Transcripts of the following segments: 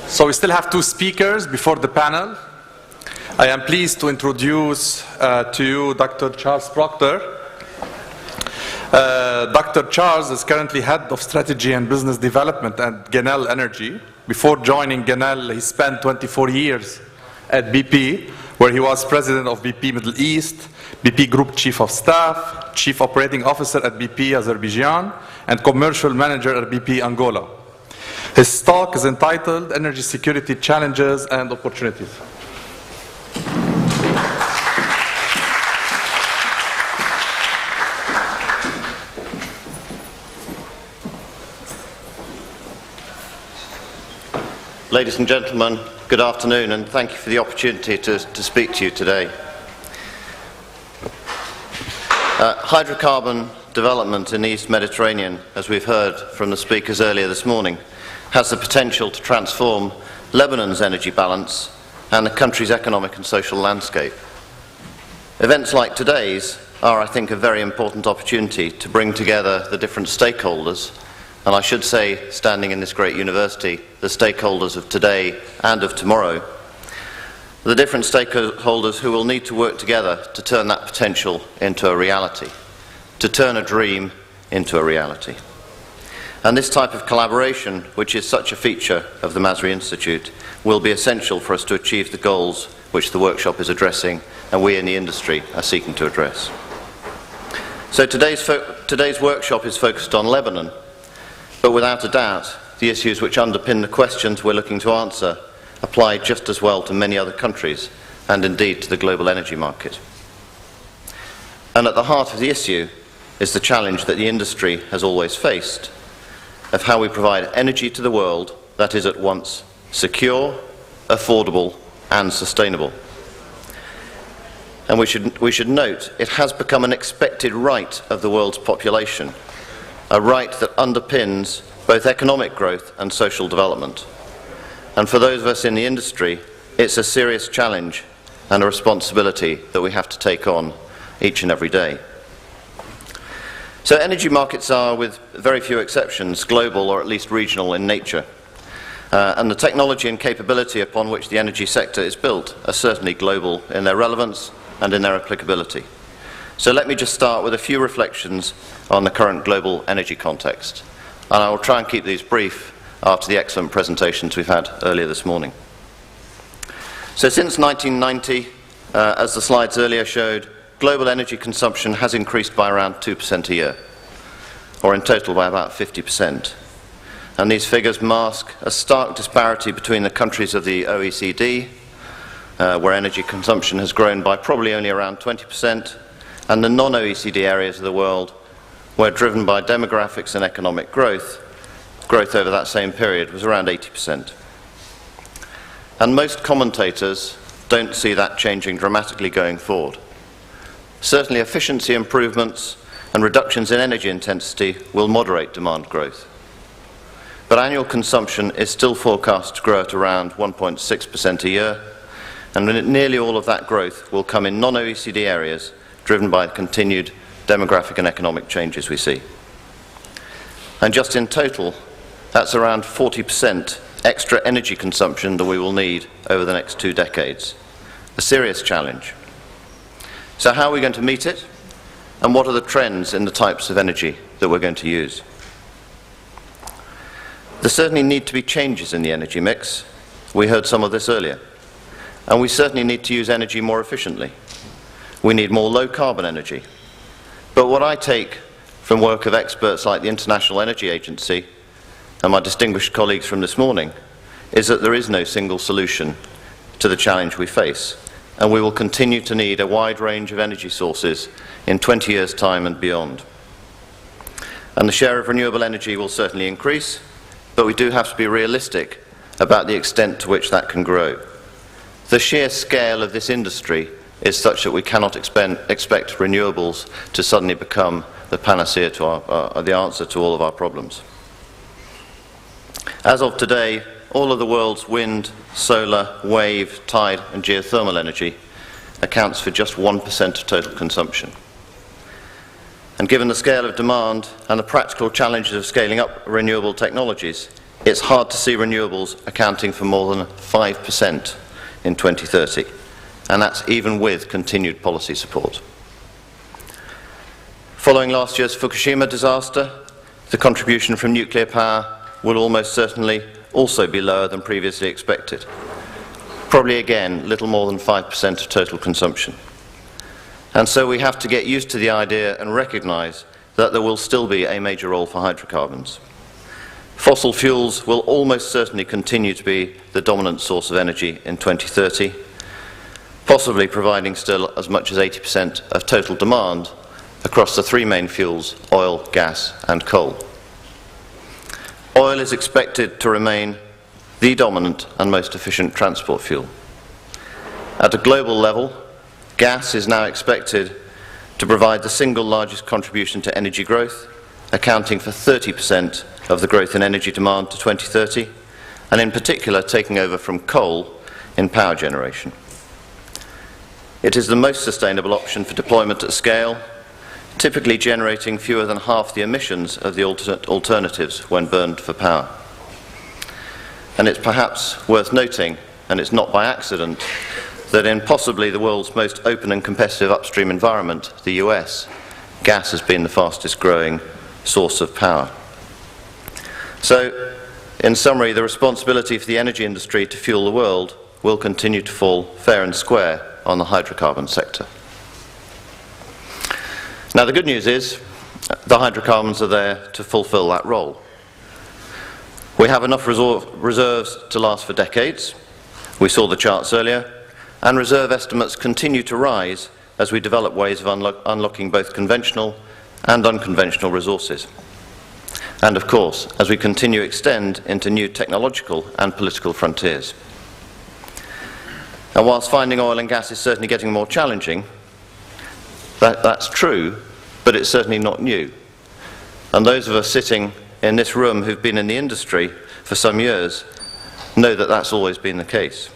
So we still have two speakers before the panel. I am pleased to introduce to you Dr. Charles Proctor. Dr. Charles is currently Head of Strategy and Business Development at Genel Energy. Before joining Genel, he spent 24 years at BP, where he was President of BP Middle East, BP Group Chief of Staff, Chief Operating Officer at BP Azerbaijan, and Commercial Manager at BP Angola. His talk is entitled Energy Security Challenges and Opportunities. Ladies and gentlemen, good afternoon, and thank you for the opportunity to speak to you today. Hydrocarbon development in the East Mediterranean, as we've heard from the speakers earlier this morning, has the potential to transform Lebanon's energy balance and the country's economic and social landscape. Events like today's are, I think, a very important opportunity to bring together the different stakeholders, and I should say, standing in this great university, the stakeholders of today and of tomorrow, the different stakeholders who will need to work together to turn that potential into a reality, to turn a dream into a reality. And this type of collaboration, which is such a feature of the Masri Institute, will be essential for us to achieve the goals which the workshop is addressing and we in the industry are seeking to address. So today's workshop is focused on Lebanon, but without a doubt, the issues which underpin the questions we're looking to answer apply just as well to many other countries and indeed to the global energy market. And at the heart of the issue is the challenge that the industry has always faced of how we provide energy to the world that is at once secure, affordable and sustainable. And we should note it has become an expected right of the world's population, a right that underpins both economic growth and social development. And for those of us in the industry, it's a serious challenge and a responsibility that we have to take on each and every day. So energy markets are, with very few exceptions, global or at least regional in nature. And the technology and capability upon which the energy sector is built are certainly global in their relevance and in their applicability. So let me just start with a few reflections on the current global energy context. And I will try and keep these brief after the excellent presentations we've had earlier this morning. So since 1990, as the slides earlier showed, global energy consumption has increased by around 2% a year, or in total by about 50%. And these figures mask a stark disparity between the countries of the OECD, where energy consumption has grown by probably only around 20%, and the non-OECD areas of the world, where driven by demographics and economic growth over that same period was around 80%. And most commentators don't see that changing dramatically going forward. Certainly efficiency improvements and reductions in energy intensity will moderate demand growth. But annual consumption is still forecast to grow at around 1.6% a year, and nearly all of that growth will come in non-OECD areas driven by continued demographic and economic changes we see. And just in total, that's around 40% extra energy consumption that we will need over the next 2 decades. A serious challenge. So how are we going to meet it? And what are the trends in the types of energy that we're going to use? There certainly need to be changes in the energy mix. We heard some of this earlier. And we certainly need to use energy more efficiently. We need more low-carbon energy. But what I take from work of experts like the International Energy Agency and my distinguished colleagues from this morning is that there is no single solution to the challenge we face. And we will continue to need a wide range of energy sources in 20 years' time and beyond. And the share of renewable energy will certainly increase, but we do have to be realistic about the extent to which that can grow. The sheer scale of this industry is such that we cannot expect renewables to suddenly become the panacea to the answer to all of our problems. As of today, all of the world's wind, solar, wave, tide and geothermal energy accounts for just 1% of total consumption. And given the scale of demand and the practical challenges of scaling up renewable technologies, it's hard to see renewables accounting for more than 5% in 2030, and that's even with continued policy support. Following last year's Fukushima disaster, the contribution from nuclear power will almost certainly also be lower than previously expected. Probably again, little more than 5% of total consumption. And so we have to get used to the idea and recognise that there will still be a major role for hydrocarbons. Fossil fuels will almost certainly continue to be the dominant source of energy in 2030, possibly providing still as much as 80% of total demand across the three main fuels: oil, gas and coal. Oil is expected to remain the dominant and most efficient transport fuel. At a global level, gas is now expected to provide the single largest contribution to energy growth, accounting for 30% of the growth in energy demand to 2030, and in particular taking over from coal in power generation. It is the most sustainable option for deployment at scale, typically generating fewer than half the emissions of the alternatives when burned for power. And it's perhaps worth noting, and it's not by accident, that in possibly the world's most open and competitive upstream environment, the US, gas has been the fastest growing source of power. So, in summary, the responsibility for the energy industry to fuel the world will continue to fall fair and square on the hydrocarbon sector. Now, the good news is the hydrocarbons are there to fulfill that role. We have enough reserves to last for decades. We saw the charts earlier, and reserve estimates continue to rise as we develop ways of unlocking both conventional and unconventional resources. And of course, as we continue to extend into new technological and political frontiers. And whilst finding oil and gas is certainly getting more challenging, that's true, but it's certainly not new. And those of us sitting in this room who've been in the industry for some years know that that's always been the case.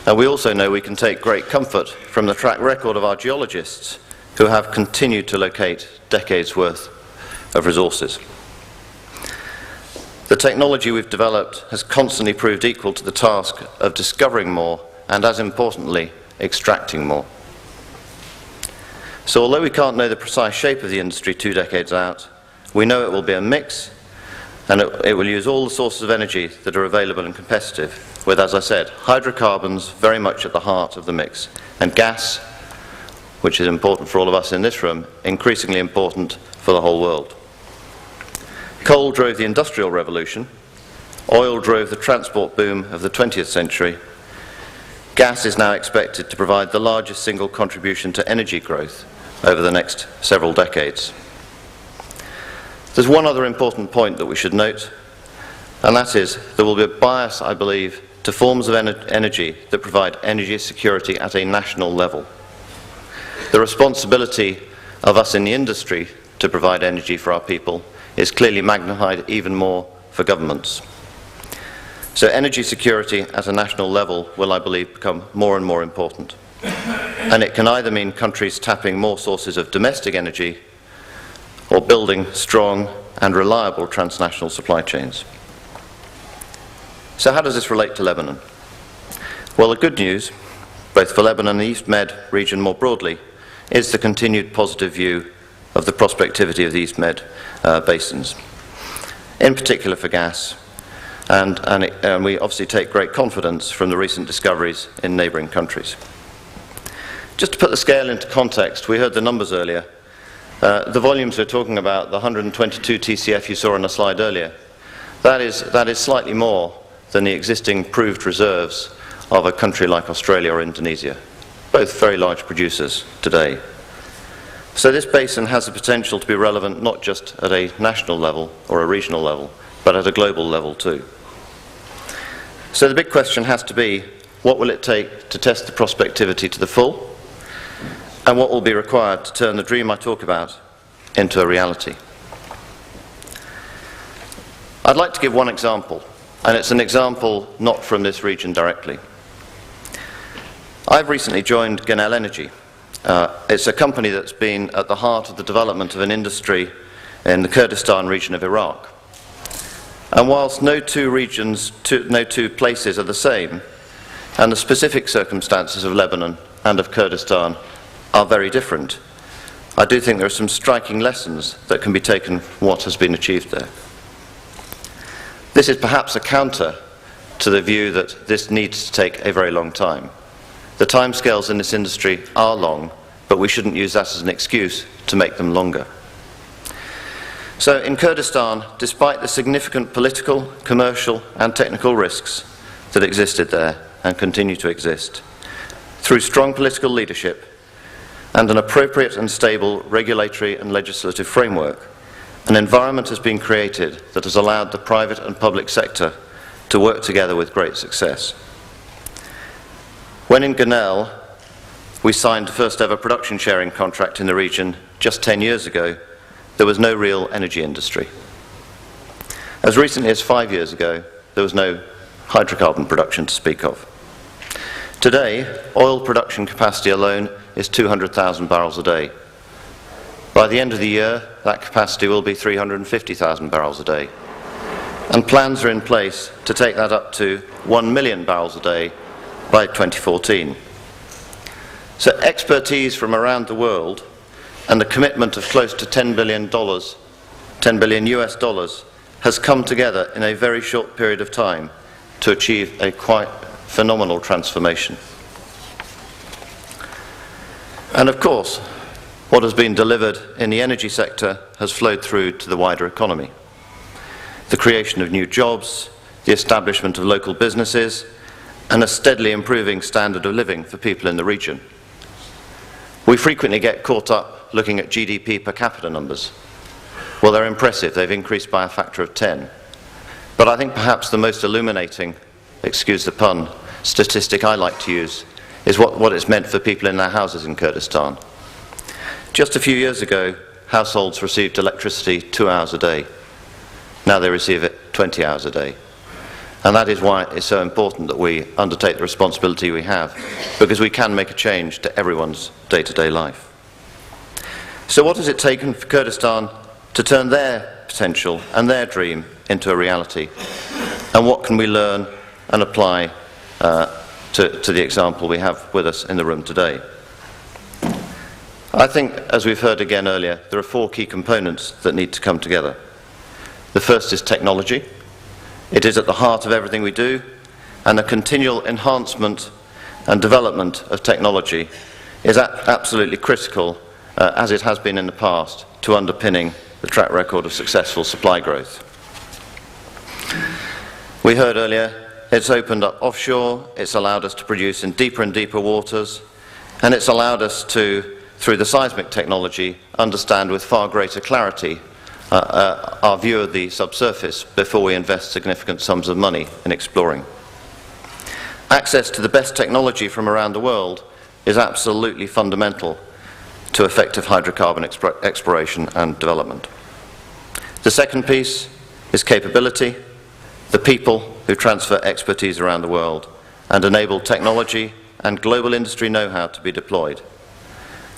And we also know we can take great comfort from the track record of our geologists who have continued to locate decades' worth of resources. The technology we've developed has constantly proved equal to the task of discovering more and, as importantly, extracting more. So although we can't know the precise shape of the industry 2 decades out, we know it will be a mix, and it will use all the sources of energy that are available and competitive, with, as I said, hydrocarbons very much at the heart of the mix, and gas, which is important for all of us in this room, increasingly important for the whole world. Coal drove the Industrial Revolution, oil drove the transport boom of the 20th century, gas is now expected to provide the largest single contribution to energy growth over the next several decades. There's one other important point that we should note, and that is there will be a bias, I believe, to forms of energy that provide energy security at a national level. The responsibility of us in the industry to provide energy for our people is clearly magnified even more for governments. So energy security at a national level will, I believe, become more and more important. And it can either mean countries tapping more sources of domestic energy or building strong and reliable transnational supply chains. So how does this relate to Lebanon? Well, the good news, both for Lebanon and the East Med region more broadly, is the continued positive view of the prospectivity of the East Med basins, in particular for gas, and we obviously take great confidence from the recent discoveries in neighbouring countries. Just to put the scale into context, we heard the numbers earlier. The volumes we're talking about, the 122 TCF you saw on the slide earlier, that is slightly more than the existing proved reserves of a country like Australia or Indonesia, both very large producers today. So this basin has the potential to be relevant not just at a national level or a regional level, but at a global level too. So the big question has to be, what will it take to test the prospectivity to the full? And what will be required to turn the dream I talk about into a reality? I'd like to give one example, and it's an example not from this region directly. I've recently joined Genel Energy. It's a company that's been at the heart of the development of an industry in the Kurdistan region of Iraq. And whilst no two places are the same, and the specific circumstances of Lebanon and of Kurdistan are very different, I do think there are some striking lessons that can be taken from what has been achieved there. This is perhaps a counter to the view that this needs to take a very long time. The timescales in this industry are long, but we shouldn't use that as an excuse to make them longer. So in Kurdistan, despite the significant political, commercial and technical risks that existed there and continue to exist, through strong political leadership and an appropriate and stable regulatory and legislative framework, an environment has been created that has allowed the private and public sector to work together with great success. When in Genel we signed the first ever production sharing contract in the region just 10 years ago, there was no real energy industry. As recently as 5 years ago, there was no hydrocarbon production to speak of. Today, oil production capacity alone is 200,000 barrels a day. By the end of the year, that capacity will be 350,000 barrels a day. And plans are in place to take that up to 1 million barrels a day by 2014. So expertise from around the world and the commitment of close to $10 billion US dollars has come together in a very short period of time to achieve a quite phenomenal transformation. And of course, what has been delivered in the energy sector has flowed through to the wider economy. The creation of new jobs, the establishment of local businesses, and a steadily improving standard of living for people in the region. We frequently get caught up looking at GDP per capita numbers. Well, they're impressive. They've increased by a factor of 10. But I think perhaps the most illuminating, excuse the pun, statistic I like to use is what it's meant for people in their houses in Kurdistan. Just a few years ago, households received electricity 2 hours a day. Now they receive it 20 hours a day. And that is why it's so important that we undertake the responsibility we have, because we can make a change to everyone's day-to-day life. So what has it taken for Kurdistan to turn their potential and their dream into a reality? And what can we learn and apply to the example we have with us in the room today? I think, as we've heard again earlier, there are 4 key components that need to come together. The first is technology. It is at the heart of everything we do, and the continual enhancement and development of technology is absolutely critical, as it has been in the past, to underpinning the track record of successful supply growth. We heard earlier, it's opened up offshore, it's allowed us to produce in deeper and deeper waters, and it's allowed us to, through the seismic technology, understand with far greater clarity our view of the subsurface before we invest significant sums of money in exploring. Access to the best technology from around the world is absolutely fundamental to effective hydrocarbon exploration and development. The second piece is capability, the people who transfer expertise around the world and enable technology and global industry know-how to be deployed.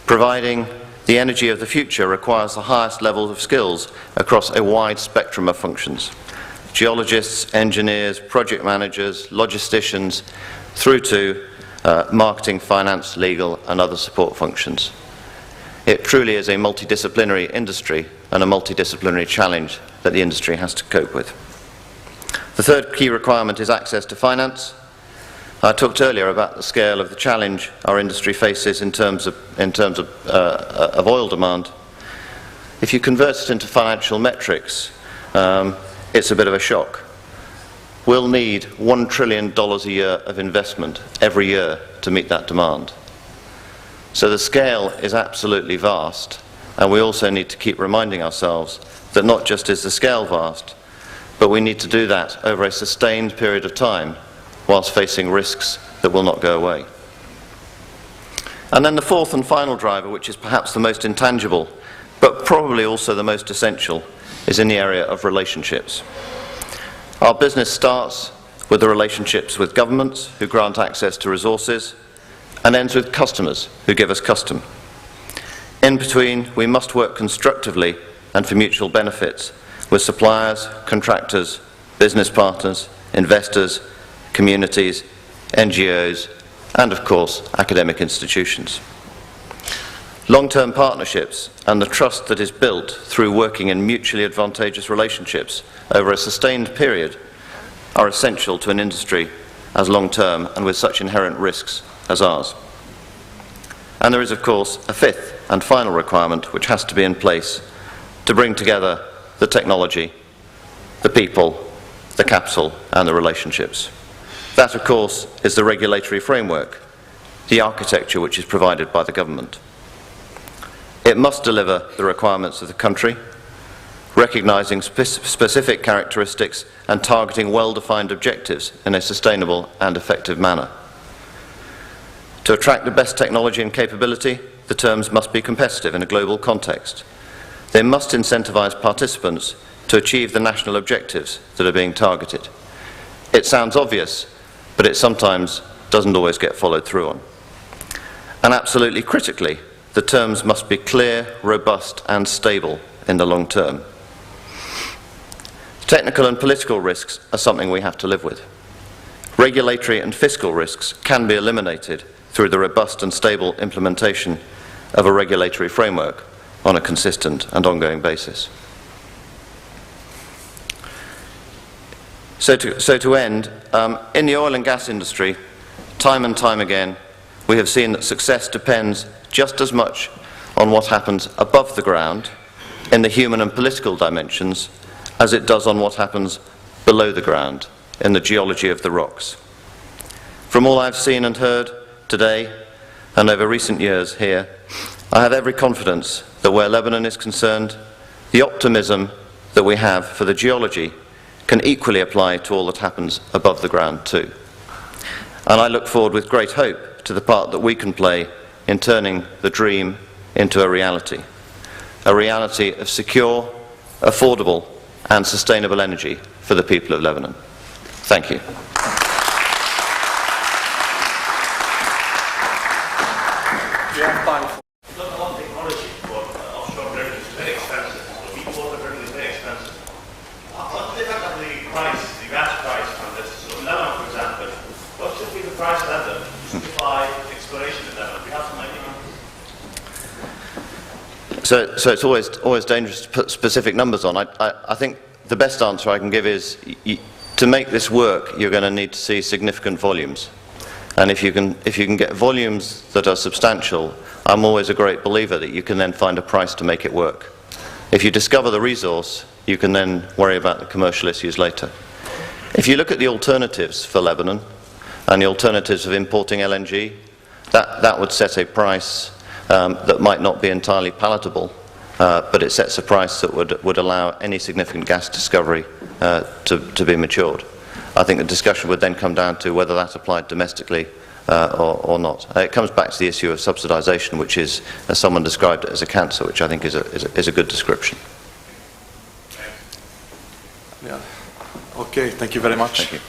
Providing the energy of the future requires the highest levels of skills across a wide spectrum of functions. Geologists, engineers, project managers, logisticians, through to marketing, finance, legal and other support functions. It truly is a multidisciplinary industry and a multidisciplinary challenge that the industry has to cope with. The third key requirement is access to finance. I talked earlier about the scale of the challenge our industry faces in terms of oil demand. If you convert it into financial metrics, it's a bit of a shock. We'll need $1 trillion a year of investment every year to meet that demand. So the scale is absolutely vast, and we also need to keep reminding ourselves that not just is the scale vast, but we need to do that over a sustained period of time whilst facing risks that will not go away. And then the fourth and final driver, which is perhaps the most intangible, but probably also the most essential, is in the area of relationships. Our business starts with the relationships with governments who grant access to resources, and ends with customers who give us custom. In between, we must work constructively and for mutual benefits with suppliers, contractors, business partners, investors, communities, NGOs, and of course, academic institutions. Long-term partnerships and the trust that is built through working in mutually advantageous relationships over a sustained period are essential to an industry as long-term and with such inherent risks as ours. And there is, of course, a fifth and final requirement which has to be in place to bring together the technology, the people, the capital, and the relationships. That, of course, is the regulatory framework, the architecture which is provided by the government. It must deliver the requirements of the country, recognizing specific characteristics and targeting well-defined objectives in a sustainable and effective manner. To attract the best technology and capability, the terms must be competitive in a global context. They must incentivize participants to achieve the national objectives that are being targeted. It sounds obvious, but it sometimes doesn't always get followed through on. And absolutely critically, the terms must be clear, robust, and stable in the long term. Technical and political risks are something we have to live with. Regulatory and fiscal risks can be eliminated through the robust and stable implementation of a regulatory framework on a consistent and ongoing basis. So to end, in the oil and gas industry, time and time again, we have seen that success depends just as much on what happens above the ground in the human and political dimensions as it does on what happens below the ground in the geology of the rocks. From all I've seen and heard today and over recent years here, I have every confidence that where Lebanon is concerned, the optimism that we have for the geology can equally apply to all that happens above the ground too. And I look forward with great hope to the part that we can play in turning the dream into a reality of secure, affordable, and sustainable energy for the people of Lebanon. Thank you. We have time for Not one technology for offshore drilling is very expensive. Deep water drilling is very expensive. What's the effect of the price, the gas price on this? So in Lebanon, for example, what should be the price level to justify exploration in Lebanon? We have some idea. So it's always dangerous to put specific numbers on. I think the best answer I can give is to make this work, you're going to need to see significant volumes. And if you can get volumes that are substantial, I'm always a great believer that you can then find a price to make it work. If you discover the resource, you can then worry about the commercial issues later. If you look at the alternatives for Lebanon and the alternatives of importing LNG, that would set a price that might not be entirely palatable, but it sets a price that would allow any significant gas discovery to be matured. I think the discussion would then come down to whether that applied domestically or not. It comes back to the issue of subsidization, which is, as someone described it, as a cancer, which I think is a good description. Yeah. Okay, thank you very much. Thank you.